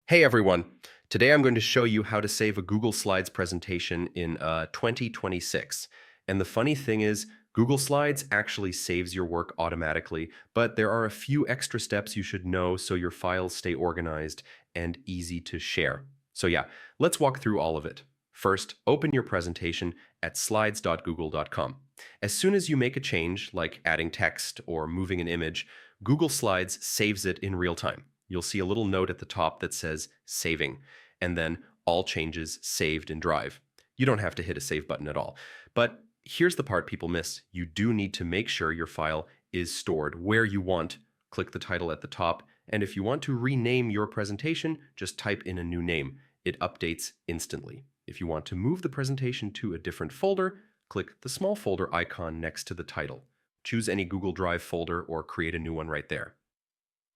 Hey everyone! Today I'm going to show you how to save a Google Slides presentation in 2026. And the funny thing is, Google Slides actually saves your work automatically, but there are a few extra steps you should know so your files stay organized and easy to share. So yeah, let's walk through all of it. First, open your presentation at slides.google.com. As soon as you make a change, like adding text or moving an image, Google Slides saves it in real time. You'll see a little note at the top that says saving, and then all changes saved in Drive. You don't have to hit a save button at all. But here's the part people miss. You do need to make sure your file is stored where you want. Click the title at the top, and if you want to rename your presentation, just type in a new name. It updates instantly. If you want to move the presentation to a different folder, click the small folder icon next to the title. Choose any Google Drive folder or create a new one right there.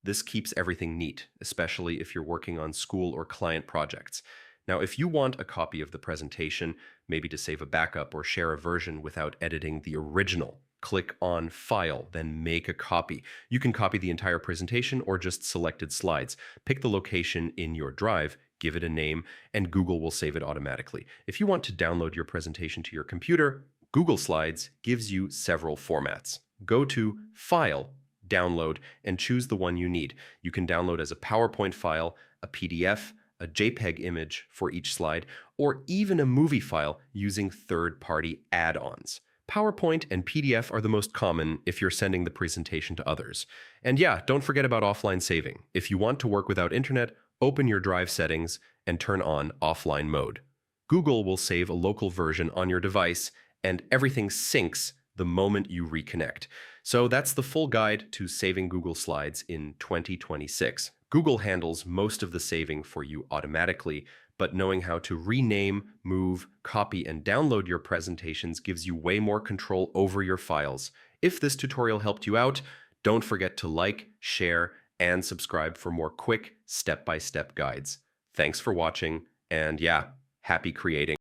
This keeps everything neat, especially if you're working on school or client projects. Now, if you want a copy of the presentation, maybe to save a backup or share a version without editing the original, click on File, then Make a Copy. You can copy the entire presentation or just selected slides. Pick the location in your drive, give it a name, and Google will save it automatically. If you want to download your presentation to your computer, Google Slides gives you several formats. Go to File, Download, and choose the one you need. You can download as a PowerPoint file, a PDF, a JPEG image for each slide, or even a movie file using third-party add-ons. PowerPoint and PDF are the most common if you're sending the presentation to others. And yeah, don't forget about offline saving. If you want to work without internet, open your Drive settings and turn on offline mode. Google will save a local version on your device, and everything syncs the moment you reconnect. So that's the full guide to saving Google Slides in 2026. Google handles most of the saving for you automatically, but knowing how to rename, move, copy, and download your presentations gives you way more control over your files. If this tutorial helped you out, don't forget to like, share, and subscribe for more quick, step-by-step guides. Thanks for watching, and yeah, happy creating.